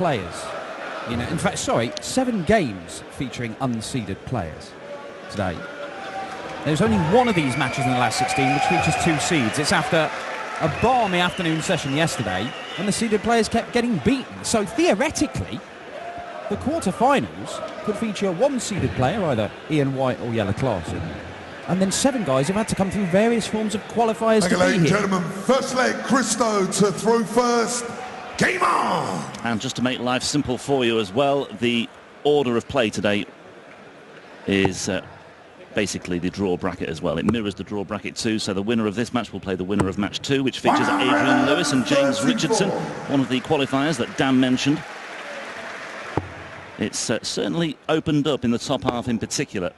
players. You know, in fact, 7 games featuring unseeded players today. There's only one of these matches in the last 16 which features 2 seeds. It's after a balmy afternoon session yesterday when the seeded players kept getting beaten. So theoretically, the quarter-finals could feature 1 seeded player, either Ian White or Jelle Klaassen, and then 7 guys who've had to come through various forms of qualifiers to be here. Ladies and gentlemen, first leg, Christo to throw first. Game on! And just to make life simple for you as well, the order of play today is basically the draw bracket as well. It mirrors the draw bracket too, so the winner of this match will play the winner of match 2, which features Adrian Lewis and James Richardson, one of the qualifiers that Dan mentioned. It's certainly opened up in the top half in particular.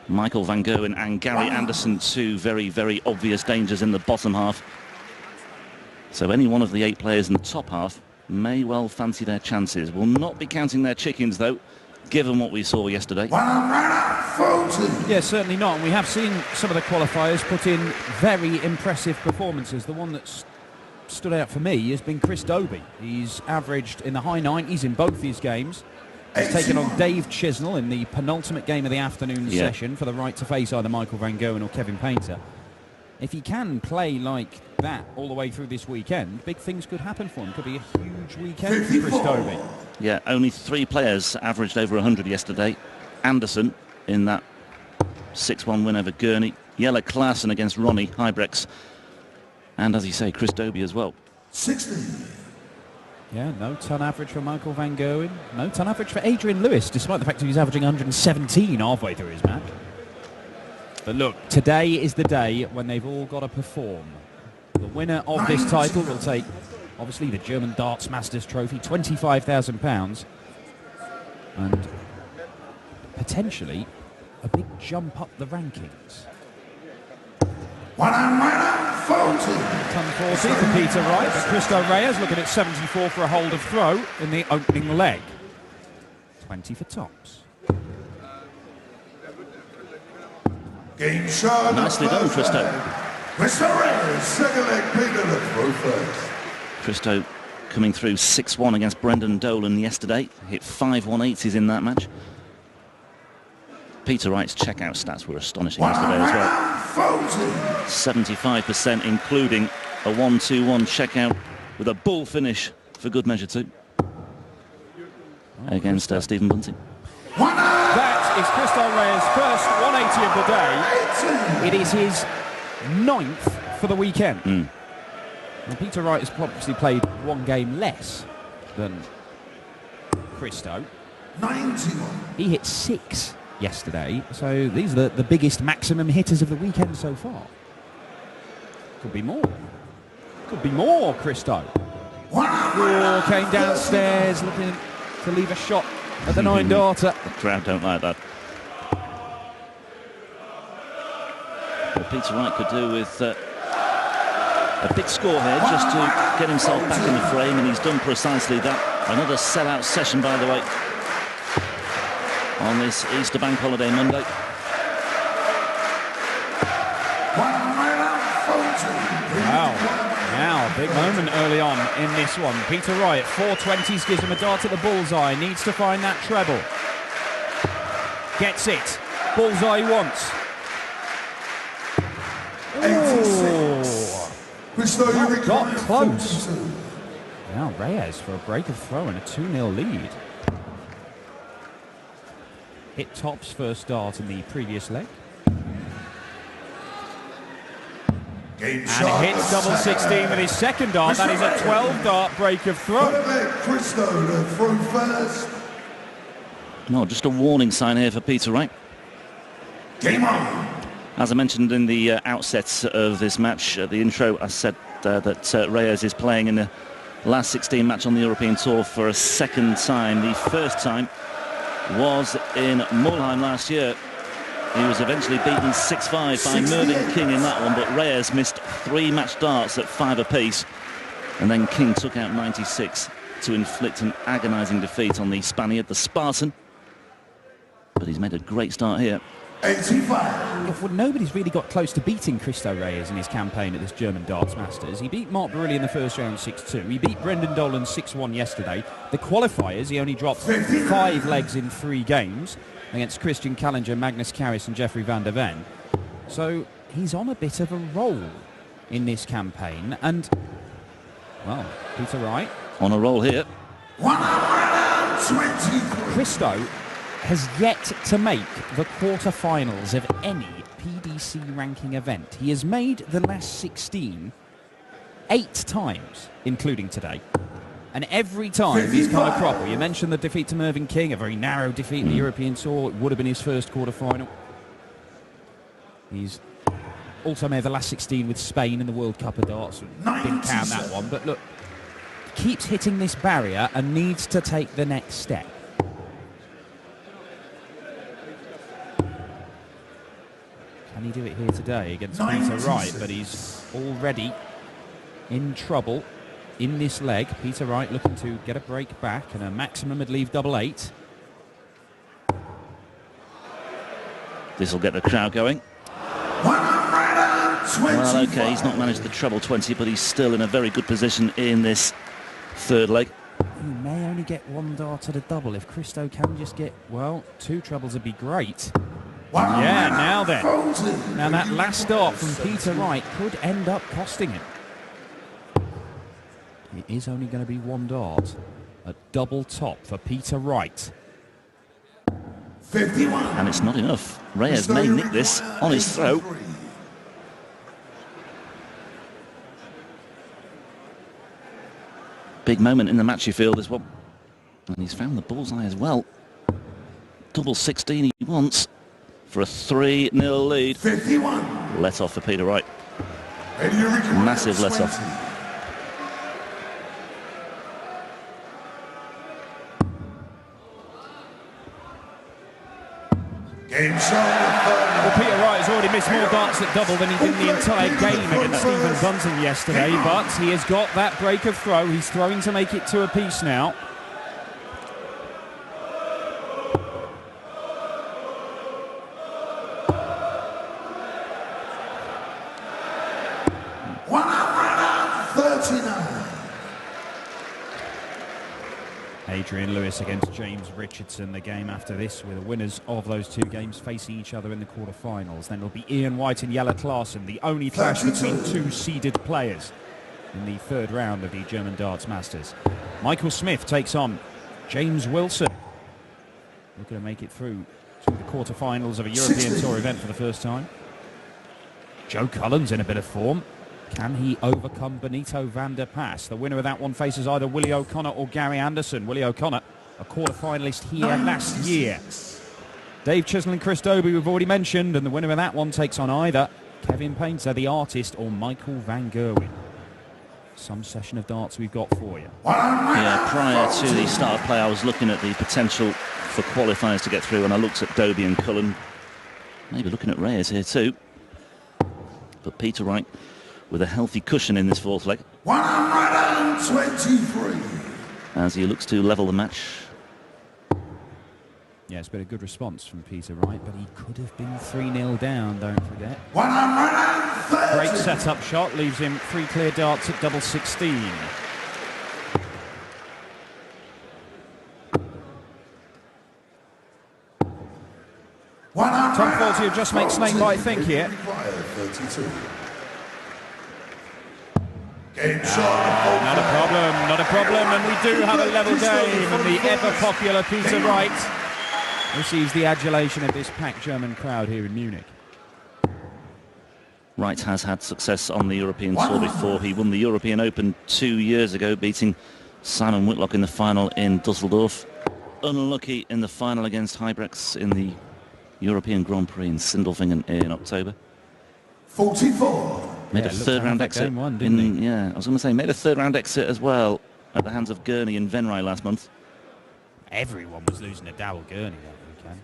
Michael van Gerwen and Gary Anderson, 2 very, very obvious dangers in the bottom half. So any one of the 8 players in the top half may well fancy their chances. Will not be counting their chickens, though, given what we saw yesterday. Yeah, certainly not. And we have seen some of the qualifiers put in very impressive performances. The one that's stood out for me has been Chris Dobey. He's averaged in the high 90s in both these games. He's taken on Dave Chisnell in the penultimate game of the afternoon session for the right to face either Michael van Gerwen or Kevin Painter. If he can play like that all the way through this weekend, big things could happen for him. Could be a huge weekend for Chris Dobey. Yeah, only 3 players averaged over 100 yesterday. Anderson in that 6-1 win over Gurney. Jelle Klaassen against Ronnie Hybrex. And as you say, Chris Dobey as well. 60. Yeah, no ton average for Michael van Gerwen. No ton average for Adrian Lewis, despite the fact that he's averaging 117 halfway through his match. But look, today is the day when they've all got to perform. The winner of this title will take, obviously, the German Darts Masters Trophy, £25,000, and potentially a big jump up the rankings. 10-40 for Peter Wright, but Cristo Reyes looking at 74 for a hold of throw in the opening leg. 20 for tops. Game shot. Nicely done, Cristo. Cristo Reyes, second leg, Peter to throw first. Cristo coming through 6-1 against Brendan Dolan yesterday. Hit 5 180s in that match. Peter Wright's checkout stats were astonishing yesterday as well. 75%, including a 1-2-1 checkout with a bull finish for good measure too. Against Stephen Bunting. That is Cristo Reyes' first 180 of the day. It is his 9th for the weekend. And Peter Wright has obviously played 1 game less than Cristo. 91. He hit 6 yesterday, so these are the biggest maximum hitters of the weekend so far. Could be more. Could be more, Cristo. Came downstairs looking to leave a shot at the 9-darter. The crowd don't like that. What Peter Wright could do with a big score here just to get himself back in the frame, and he's done precisely that. Another sellout session, by the way, on this Easter Bank Holiday Monday. Wow. Now, big moment early on in this one. Peter Wright, 420s, gives him a dart at the bullseye. Needs to find that treble. Gets it. Bullseye once. Oh, got close. Now Reyes for a break of throw and a 2-0 lead. Hit tops first dart in the previous leg. And hits double 16 with his second dart. That is a 12-dart break of throw. No, just a warning sign here for Peter Wright. Game on. As I mentioned in the outset of this match, the intro, I said that Reyes is playing in the last 16 match on the European Tour for a second time. The first time was in Mulheim last year. He was eventually beaten 6-5 by Mervyn King in that one, but Reyes missed 3 match darts at 5 apiece, and then King took out 96 to inflict an agonising defeat on the Spaniard, the Spartan. But he's made a great start here. 85. Well, nobody's really got close to beating Christo Reyes in his campaign at this German Darts Masters. He beat Mark Barilli in the first round 6-2. He beat Brendan Dolan 6-1 yesterday. The qualifiers, he only dropped 5 legs in 3 games against Christian Callinger, Magnus Carris and Jeffrey van der Ven. So he's on a bit of a roll in this campaign. And, well, Peter Wright. On a roll here. 123. Christo has yet to make the quarterfinals of any PDC ranking event. He has made the last 16 8 times, including today. And every time he's come a cropper. You mentioned the defeat to Mervyn King, a very narrow defeat in the European Tour. It would have been his first quarterfinal. He's also made the last 16 with Spain in the World Cup of Darts. Didn't count that one, but look, keeps hitting this barrier and needs to take the next step. Can he do it here today against Peter Wright? But he's already in trouble in this leg. Peter Wright looking to get a break back and a maximum at leave double 8. This will get the crowd going. 120. Well, okay, he's not managed the treble 20, but he's still in a very good position in this third leg. He may only get 1 dart at a double. If Christo can just get, well, 2 trebles would be great. Yeah, now then. Now that last dart from Peter Wright could end up costing him. It is only going to be 1 dart. A double top for Peter Wright. 51. And it's not enough. Reyes may nick this on his throw. Big moment in the match, you feel, this one. And he's found the bullseye as well. Double 16 he wants for a 3-0 lead. 51. Let off for Peter Wright. Massive let off. Game show. Well, Peter Wright has already missed more darts at double than he did in the entire game against Stephen Bunting yesterday, but he has got that break of throw. He's throwing to make it to a piece now. Adrian Lewis against James Richardson, the game after this, with the winners of those 2 games facing each other in the quarterfinals. Then it'll be Ian White and Jelle Klaassen, the only clash between 2 seeded players in the 3rd round of the German Darts Masters. Michael Smith takes on James Wilson, looking to make it through to the quarterfinals of a European Tour event for the first time. Joe Cullen's in a bit of form. Can he overcome Benito van der Pas? The winner of that one faces either Willie O'Connor or Gary Anderson. Willie O'Connor, a quarter-finalist here last year. Dave Chisnell and Chris Dobie we've already mentioned, and the winner of that one takes on either Kevin Painter, the artist, or Michael van Gerwen. Some session of darts we've got for you. Yeah, prior to the start of play, I was looking at the potential for qualifiers to get through, and I looked at Dobie and Cullen. Maybe looking at Reyes here too. But Peter Wright with a healthy cushion in this 4th leg. 123. As he looks to level the match. Yeah, it's been a good response from Peter Wright, but he could have been 3-0 down, don't forget. 130. Great setup shot, leaves him 3 clear darts at double 16. Tom Faulty just makes name by think here. 32. Not a problem, and we do have a level game, and the ever-popular Peter Wright receives the adulation of this packed German crowd here in Munich. Wright has had success on the European Tour before. He won the European Open 2 years ago, beating Simon Whitlock in the final in Dusseldorf. Unlucky in the final against Huybrechts in the European Grand Prix in Sindelfingen in October. 44. Made a 3rd round exit. Yeah, I was going to say, made a 3rd round exit as well at the hands of Gurney and Venray last month. Everyone was losing to Darryl Gurney that weekend.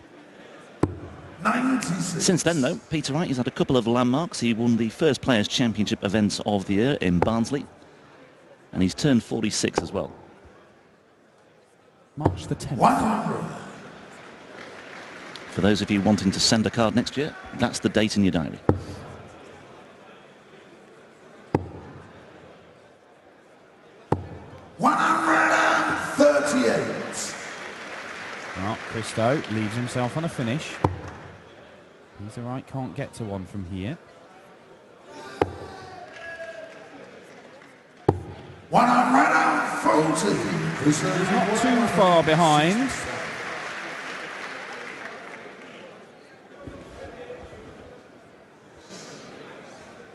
96. Since then, though, Peter Wright has had a couple of landmarks. He won the first Players' Championship event of the year in Barnsley, and he's turned 46 as well. March the 10th. 100. For those of you wanting to send a card next year, that's the date in your diary. Well, Christo leaves himself on a finish. Peter Wright can't get to one from here. He's not too far behind.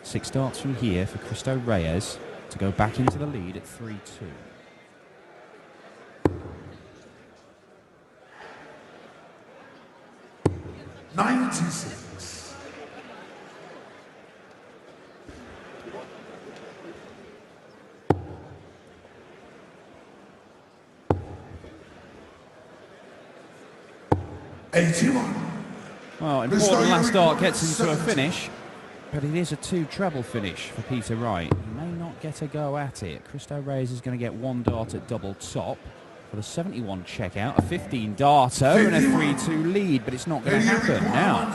Six darts from here for Christo Reyes to go back into the lead at 3-2. Well, important last dart gets into a finish, but it is a two-treble finish for Peter Wright. He may not get a go at it. Christo Reyes is going to get one dart at double top for the 71 checkout, a 15-darter and a 3-2 lead, but it's not going to happen now.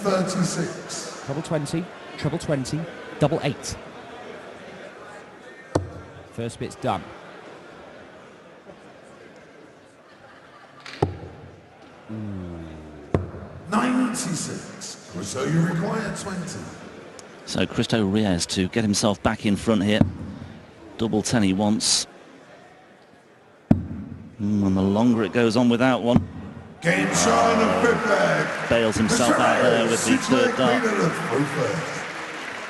36. Treble 20, treble 20, double 8. First bit's done. Ooh. 96. Christo, you require 20. So Christo Reyes to get himself back in front here. Double 10 he wants. And the longer it goes on without one. Game shot on the fifth leg. Bails himself out there with the third dart.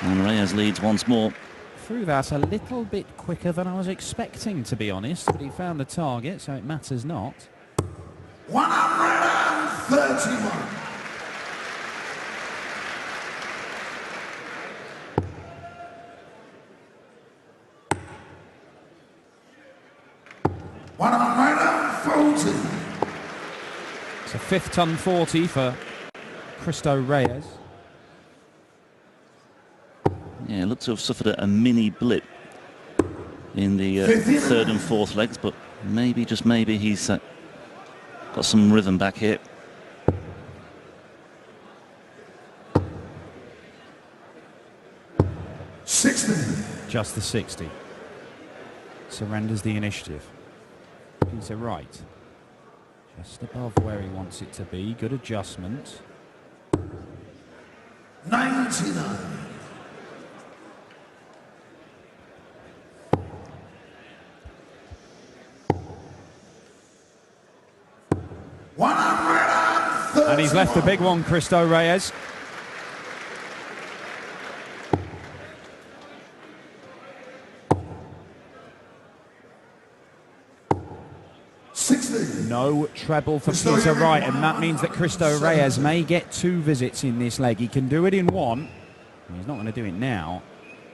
And Reyes leads once more. Threw that a little bit quicker than I was expecting, to be honest, but he found the target, so it matters not. 131. It's a fifth ton 40 for Christo Reyes. Yeah, looks to have suffered a mini blip in the third and fourth legs, but maybe, just maybe, he's got some rhythm back here. Just the 60. Surrenders the initiative. Peter Wright. Just above where he wants it to be. Good adjustment. 99. And he's left the big one, Christo Reyes. No treble for Peter Wright, and that means that Christo Reyes may get two visits in this leg. He can do it in one. He's not going to do it now,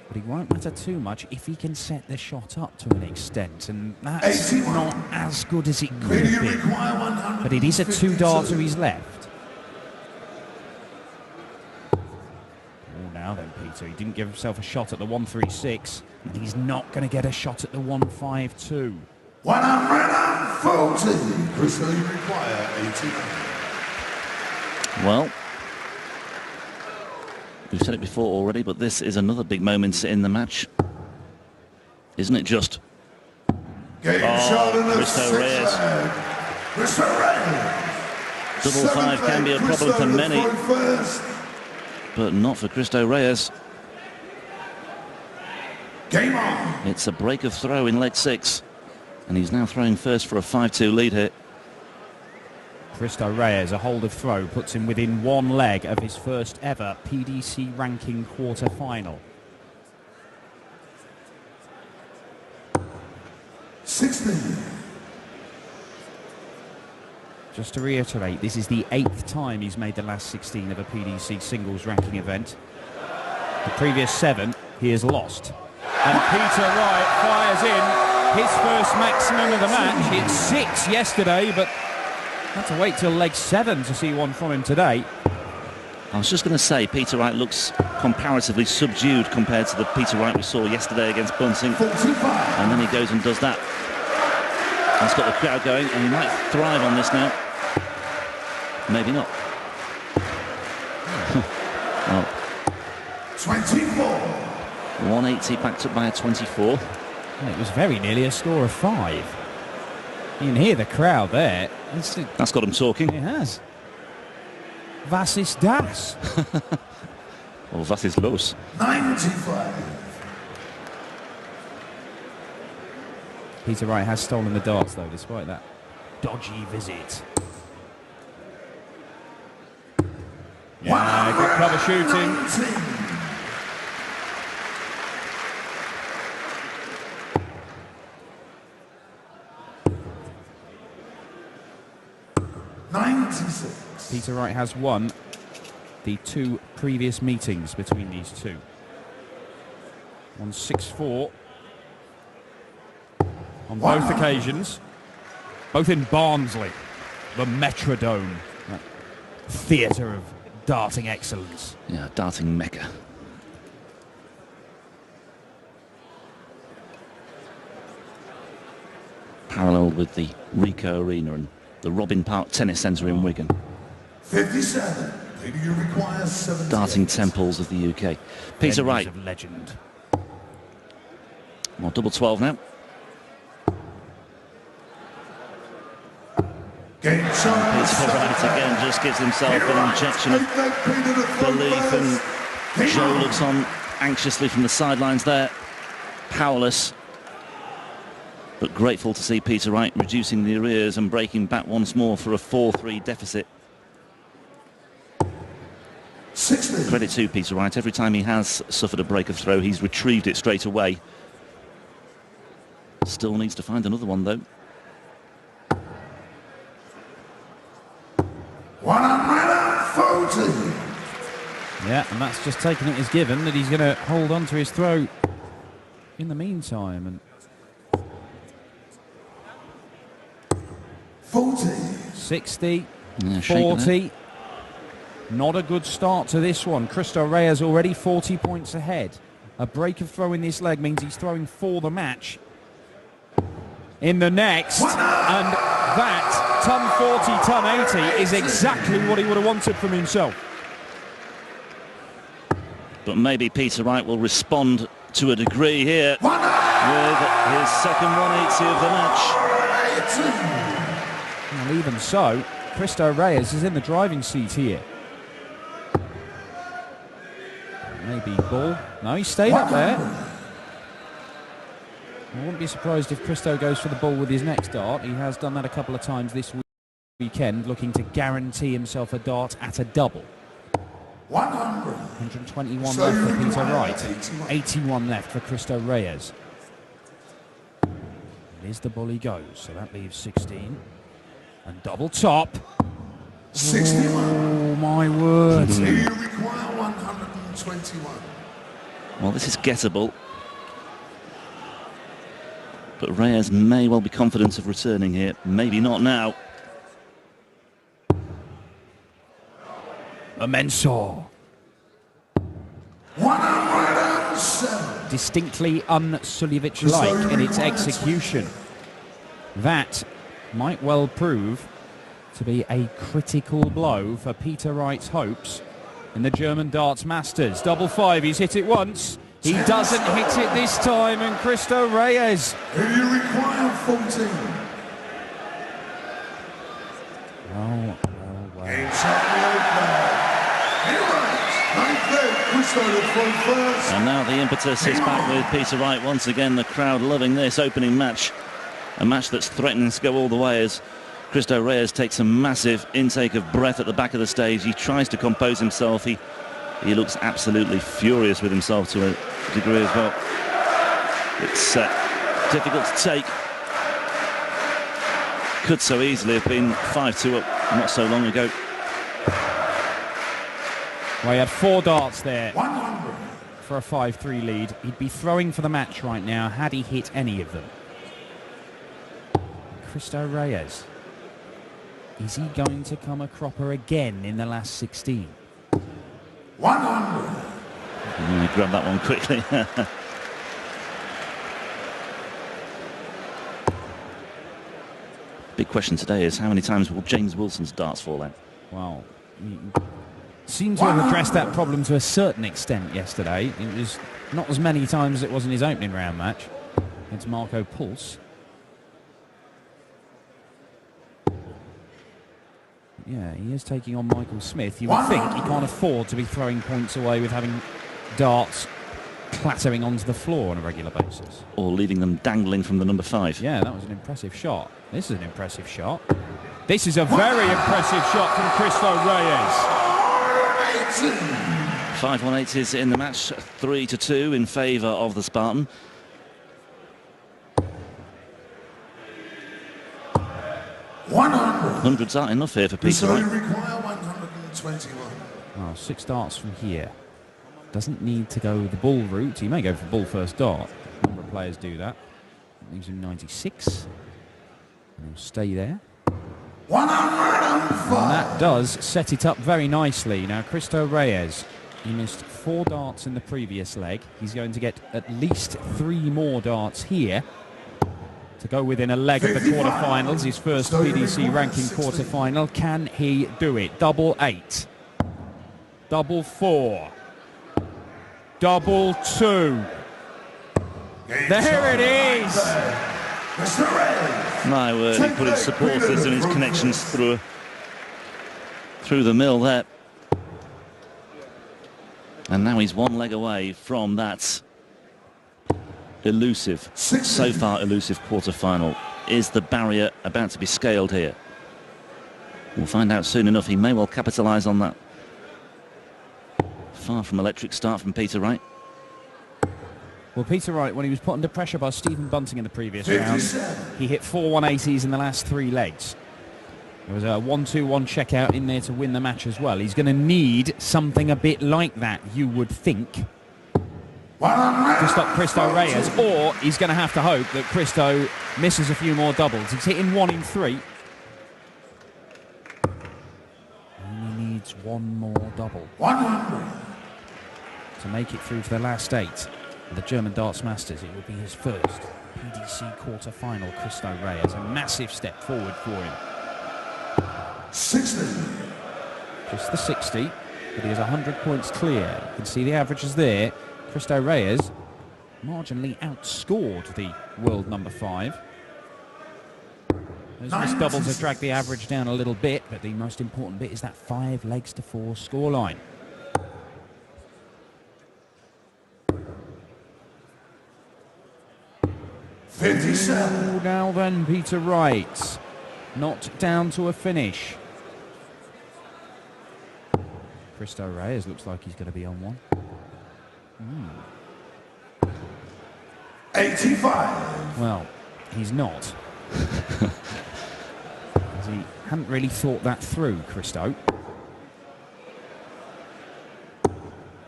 but it won't matter too much if he can set the shot up to an extent, and that's not as good as it could be. But it is a two-darter he's left. Oh, now then, Peter, he didn't give himself a shot at the 136, and he's not going to get a shot at the 152. 140. Christo, you require 89. Well, we've said it before already, but this is another big moment in the match, isn't it just? Christo Reyes. Christo Reyes. Double five can be a problem for many, but not for Christo Reyes. Game on. It's a break of throw in leg 6. And he's now throwing first for a 5-2 lead here. Christo Reyes, a hold of throw, puts him within one leg of his first ever PDC ranking quarter-final. 16. Just to reiterate, this is the 8th time he's made the last 16 of a PDC singles ranking event. The previous 7 he has lost. And Peter Wright fires in his first maximum of the match. Hit 6 yesterday, but had to wait till leg 7 to see one from him today. I was just going to say, Peter Wright looks comparatively subdued compared to the Peter Wright we saw yesterday against Bunting. 45. And then he goes and does that. That's got the crowd going, and he might thrive on this now. Maybe not. Well, 24. 180 backed up by a 24. And it was very nearly a score of 5. You can hear the crowd there. That's got them talking. It has. Was ist das? Or was ist los? 95. Peter Wright has stolen the darts, though, despite that dodgy visit. Yeah, good cover shooting. 96. Peter Wright has won the 2 previous meetings between these two. On 6-4 on both occasions, both in Barnsley, the Metrodome, that theatre of darting excellence. Yeah, darting mecca. Paralleled with the Ricoh Arena and the Robin Park Tennis Centre in Wigan. 57. Do you require 70? Darting temples of the UK. Peter Venues Wright. of legend. Well, double 12 now. Game Peter Wright again just gives himself an injection of belief, and Joe looks on anxiously from the sidelines there, powerless, but grateful to see Peter Wright reducing the arrears and breaking back once more for a 4-3 deficit. 60. Credit to Peter Wright, every time he has suffered a break of throw, he's retrieved it straight away. Still needs to find another one, though. 140. Yeah, and that's just taking it as given that he's going to hold on to his throw in the meantime. And 40. 60, Yeah, shaking 40. Not a good start to this one. Cristo Reyes already 40 points ahead. A break of throw in this leg means he's throwing for the match in the next. And that, ton 40, ton 80, is exactly what he would have wanted from himself. But maybe Peter Wright will respond to a degree here with his second 180 of the match. And even so, Cristo Reyes is in the driving seat here. Maybe ball. No, he stayed up there. I wouldn't be surprised if Cristo goes for the ball with his next dart. He has done that a couple of times this weekend, looking to guarantee himself a dart at a double. 121 left for Peter Wright. 81 left for Cristo Reyes. Here's the ball he goes, so that leaves 16. And double top. 61. Oh, my word. Do you require 121? Well, this is gettable. But Reyes may well be confident of returning here. Maybe not now. Imensor. 107. Distinctly un-Suljevic-like in its execution. That might well prove to be a critical blow for Peter Wright's hopes in the German Darts Masters. Double 5, he's hit it once. He doesn't hit it this time, and Cristo Reyes. Do you require 14? Well. Game first. And now the impetus is back with Peter Wright once again. The crowd loving this opening match. A match that's threatening to go all the way as Cristo Reyes takes a massive intake of breath at the back of the stage. He tries to compose himself. He looks absolutely furious with himself to a degree as well. It's difficult to take. Could so easily have been 5-2 up not so long ago. Well, he had 4 darts there for a 5-3 lead. He'd be throwing for the match right now had he hit any of them. Cristo Reyes. Is he going to come a cropper again in the last 16? 100. He grabbed that one quickly. Big question today is how many times will James Wilson's darts fall out? Well, seemed to have addressed that problem to a certain extent yesterday. It was not as many times as it was in his opening round match against Marco Pulse. Yeah, he is taking on Michael Smith. You would think he can't afford to be throwing points away with having darts clattering onto the floor on a regular basis. Or leaving them dangling from the number 5. Yeah, that was an impressive shot. This is an impressive shot. This is a very impressive shot from Cristo Reyes. 5-1-8 is in the match, 3-2 in favour of the Spartan. Hundreds aren't enough here for Peter Wright. require 121. Well, 6 darts from here. Doesn't need to go the ball route. He may go for ball first dart. A number of players do that. Leaves him 96. And he'll stay there. 105. And that does set it up very nicely. Now, Cristo Reyes, he missed 4 darts in the previous leg. He's going to get at least 3 more darts here to go within a leg of the quarterfinals. His first PDC ranking quarterfinal. Can he do it? Double 8. Double 4. Double 2. There it is! My word, he put his supporters and his connections through the mill there. And now he's 1 leg away from that elusive, so far elusive quarter-final. Is the barrier about to be scaled here? We'll find out soon enough. He may well capitalise on that. Far from electric start from Peter Wright. Well, Peter Wright, when he was put under pressure by Stephen Bunting in the previous round, he hit 4 180s in the last 3 legs. There was a 1-2-1 checkout in there to win the match as well. He's going to need something a bit like that, you would think, to stop Cristo Reyes, or he's going to have to hope that Cristo misses a few more doubles. He's hitting 1 in 3. And he needs 1 more double 100. to make it through to the last 8. The German Darts Masters. It will be his first PDC quarter-final. Cristo Reyes, a massive step forward for him. 60. Just the 60, but he has 100 points clear. You can see the averages there. Cristo Reyes marginally outscored the world number 5. Those missed doubles have dragged the average down a little bit, but the most important bit is that 5 legs to 4 scoreline. $57. Now then, Peter Wright, not down to a finish. Cristo Reyes looks like he's going to be on one. 85. Well, he's not. He hadn't really thought that through, Cristo.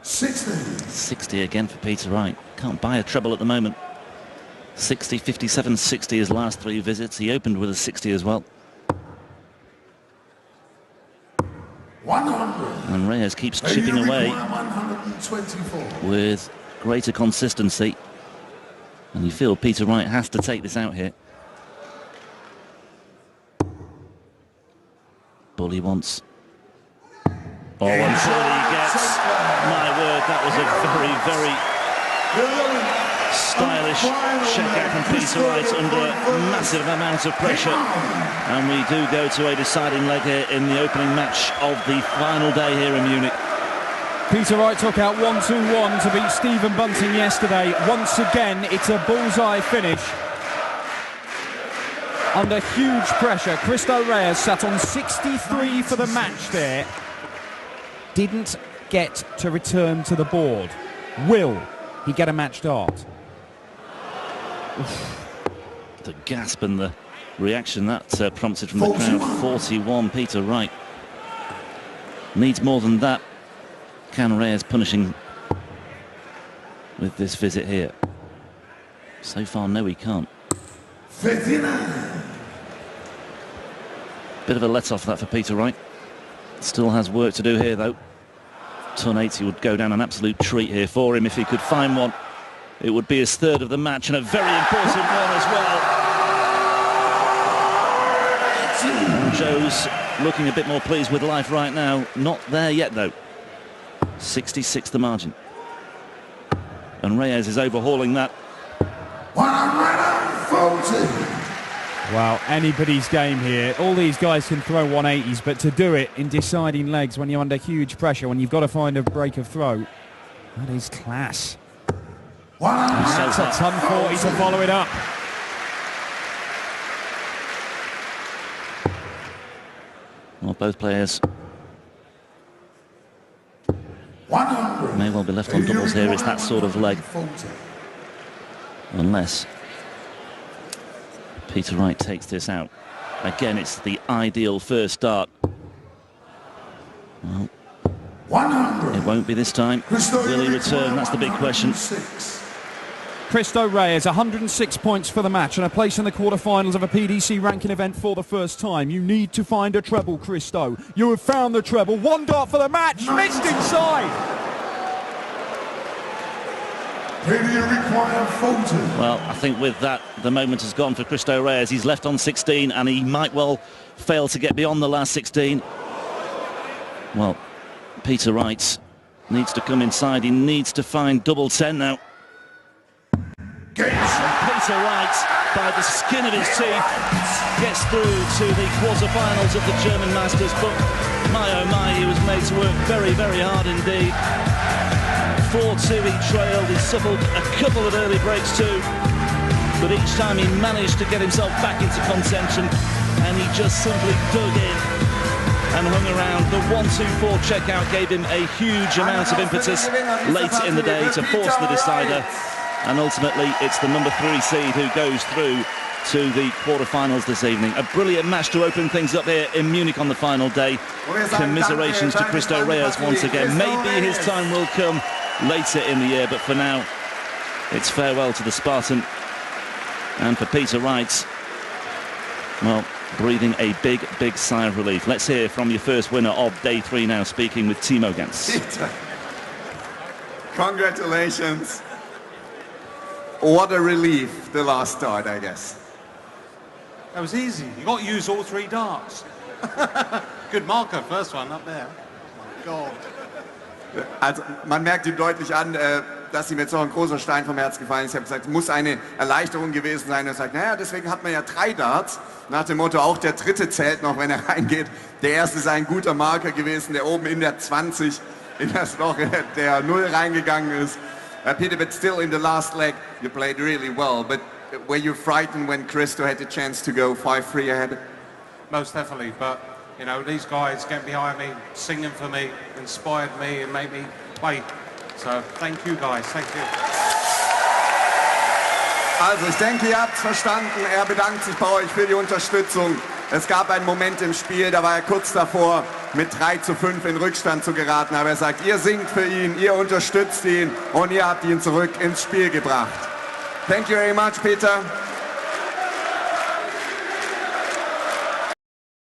60. 60 again for Peter Wright. Can't buy a treble at the moment. 60, 57, 60 his last 3 visits. He opened with a 60 as well. 100. And Reyes keeps chipping away 124. with greater consistency. And you feel Peter Wright has to take this out here. Ball he wants. Oh, I'm sure he gets. My word, that was a very, very stylish checkout from Peter Wright under a massive amount of pressure. And we do go to a deciding leg here in the opening match of the final day here in Munich. Peter Wright took out 1-2-1 to beat Stephen Bunting yesterday. Once again, it's a bullseye finish. Under huge pressure, Cristo Reyes sat on 63 for the match there. Didn't get to return to the board. Will he get a match dart? The gasp and the reaction that prompted from the crowd. 41, Peter Wright. Needs more than that. Can Reyes punishing with this visit here? So far, no, he can't. 59. Bit of a let-off that for Peter Wright. Still has work to do here, though. Ton 80 would go down an absolute treat here for him if he could find one. It would be his 3rd of the match and a very important one as well. And Joe's looking a bit more pleased with life right now. Not there yet, though. 66 the margin. And Reyes is overhauling that. 140. Well, anybody's game here. All these guys can throw 180s, but to do it in deciding legs when you're under huge pressure, when you've got to find a break of throw, that is class. That's a ton 40 to follow it up. Well, both players 100. may well be left on doubles here. It's that sort of leg. Unless Peter Wright takes this out. Again, it's the ideal first start. Well, 100. it won't be this time. Will he return? That's the big question. Cristo Reyes, 106 points for the match and a place in the quarterfinals of a PDC ranking event for the first time. You need to find a treble, Cristo. You have found the treble. One dart for the match. Missed inside. Well, I think with that, the moment has gone for Cristo Reyes. He's left on 16 and he might well fail to get beyond the last 16. Well, Peter Wright needs to come inside. He needs to find double 10 now. Peter Wright, by the skin of his teeth, gets through to the quarterfinals of the German Masters. But my oh my, he was made to work very, very hard indeed. 4-2 he trailed, he suffered a couple of early breaks too, but each time he managed to get himself back into contention, and he just simply dug in and hung around. The 1-2-4 checkout gave him a huge amount of impetus late in the day to force the decider, and ultimately it's the number 3 seed who goes through to the quarterfinals this evening. A brilliant match to open things up here in Munich on the final day. Commiserations to Cristo Reyes once again. Maybe his time will come later in the year, but for now it's farewell to the Spartan. And for Peter Wright, well, breathing a big sigh of relief. Let's hear from your first winner of day 3 now, speaking with Timo Ganz. Peter, congratulations. What a relief, the last start, I guess. That was easy. You got to use all 3 darts. Good marker, first one up there. Oh my God. Also man merkt ihm deutlich an, dass ihm jetzt noch ein großer Stein vom Herz gefallen ist. Ich habe gesagt, es muss eine Erleichterung gewesen sein. Er sagt, naja, deswegen hat man ja 3 Darts. Nach dem Motto, auch der 3. zählt noch, wenn er reingeht. Der erste ist ein guter Marker gewesen, der oben in der 20 in das Loch der 0 reingegangen ist. Peter, but still in the last leg, you played really well. But were you frightened when Cristo had the chance to go 5-3 ahead? Most definitely, but you know, these guys get behind me, singing for me, inspired me and made me play. So thank you guys, thank you. Also ich denke, ihr habt es verstanden. Er bedankt sich bei euch für die Unterstützung. Es gab einen Moment im Spiel, da war er kurz davor, mit 3-5 in Rückstand zu geraten. Aber er sagt, ihr singt für ihn, ihr unterstützt ihn und ihr habt ihn zurück ins Spiel gebracht. Thank you very much, Peter.